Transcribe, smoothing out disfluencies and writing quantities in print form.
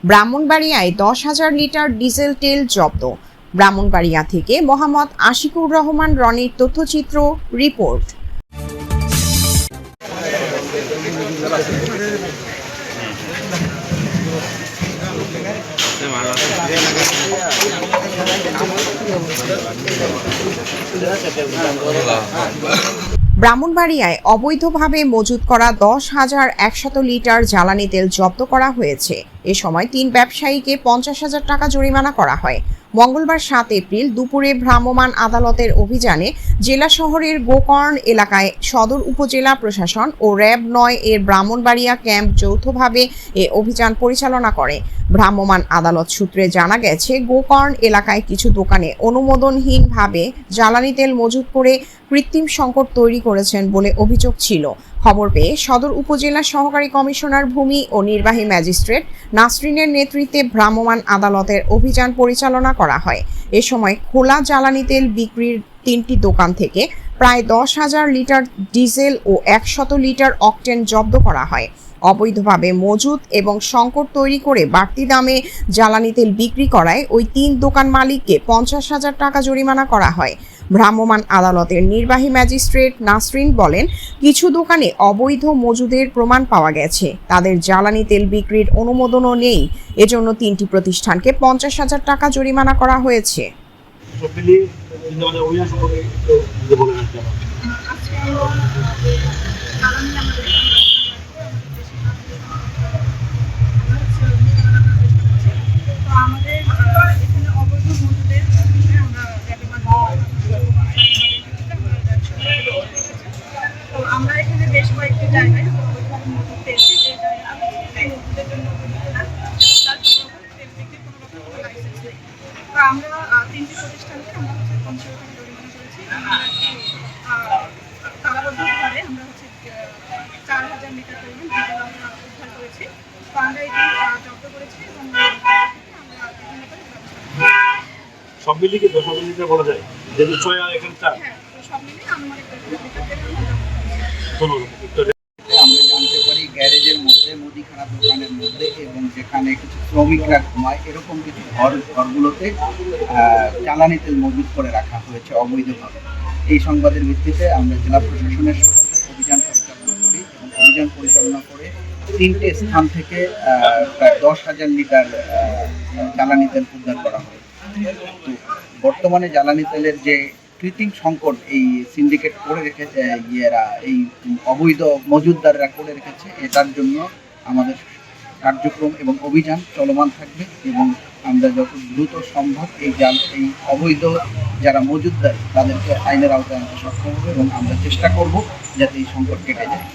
ব্রাহ্মণবাড়িয়ায় 10,000 litre diesel তেল জব্দ। ব্রাহ্মণবাড়িয়া থেকে মোহাম্মদ আশিকুর রহমান রনির তথ্যচিত্র রিপোর্ট। ব্রাহ্মণবাড়িয়ায় অবৈধভাবে মজুত করা 10,100 লিটার জ্বালানি তেল জব্দ করা হয়েছে। এ সময় 3 ব্যবসায়ীকে 50,000 টাকা জরিমানা করা হয়। মঙ্গলবার 7 এপ্রিল দুপুরে ভ্রাম্যমাণ আদালতের অভিযানে জেলা শহরের গোকর্ণ এলাকায় সদর উপজেলা প্রশাসন ও র্যাব 9 এর ব্রাহ্মণবাড়িয়া ক্যাম্প যৌথভাবে এ অভিযান পরিচালনা করে। ভ্রাম্যমাণ আদালত সূত্রে জানা গেছে, গোকর্ণ এলাকায় কিছু দোকানে অনুমোদনহীনভাবে জ্বালানি তেল মজুত করে কৃত্রিম সংকট তৈরি করেছেন বলে অভিযোগ ছিল। খবর পেয়ে সদর উপজেলা সহকারী কমিশনার ভূমি ও নির্বাহী ম্যাজিস্ট্রেট নাসরিনের নেতৃত্বে ভ্রাম্যমাণ আদালতের অভিযান পরিচালনা করা হয়। এ সময় খোলা জ্বালানি তেল বিক্রির 3টি দোকান থেকে প্রায় 10,000 লিটার ডিজেল ও 100 লিটার অকটেন জব্দ করা হয়। অবৈধভাবে মজুত এবং সংকট তৈরি করে বাড়তি দামে জ্বালানি তেল বিক্রি করায় ওই 3 দোকান মালিককে 50,000 টাকা জরিমানা করা হয়। ভ্রাম্যমাণ আদালতের নির্বাহী ম্যাজিস্ট্রেট নাসরিন বলেন, কিছু দোকানে অবৈধ মজুদের প্রমাণ পাওয়া গেছে, তাদের জ্বালানি তেল বিক্রির অনুমোদনও নেই। এজন্য 3টি প্রতিষ্ঠানকে 50,000 টাকা জরিমানা করা হয়েছে। আমরা এখানে বেশ কয়েকটি জায়গায় আমরা 3টি প্রতিষ্ঠানকে আমরা 50,000 টাকা জরিমানা করেছি। তালাবদ্ধভাবে আমরা 4,000 লিটার পরিমাণ ডিজেল আমরা উদ্ধার করেছি। তো আমরা এটি জব্দ করেছি এবং সব মিলিয়ে কি 10,000 লিটার বলা যায়? যেহেতু 6 আর এখানে 4। হ্যাঁ, সব মিলিয়ে আনুমানিক 10,000 লিটার আমরা জানতে পারি গ্যারেজের মধ্যে, মুদিখানা দোকানের মধ্যে এবং যেখানে কিছু শ্রমিকরা ঘুমায় এরকম কিছু ঘরগুলোতে জ্বালানি তেল মজুত করে রাখা হয়েছে অবৈধভাবে। এই সংবাদের ভিত্তিতে আমরা জেলা প্রশাসনের সহায়তায় অভিযান পরিচালনা করি এবং অভিযান পরিচালনা করে 3টে স্থান থেকে প্রায় 10,000 লিটার জ্বালানি তেল উদ্ধার করা হয়। তো বর্তমানে জ্বালানি তেলের যে কৃত্রিম সংকট এই সিন্ডিকেট করে রেখেছে, এই অবৈধ মজুতদাররা করে রেখেছে, এটার জন্য আমাদের কার্যক্রম এবং অভিযান চলমান থাকবে এবং আমরা যত দ্রুত সম্ভব এই অবৈধ যারা মজুতদার তাদেরকে আইনের আওতায় আনতে সক্ষম হবে এবং আমরা চেষ্টা করব যাতে এই সংকট কেটে যায়।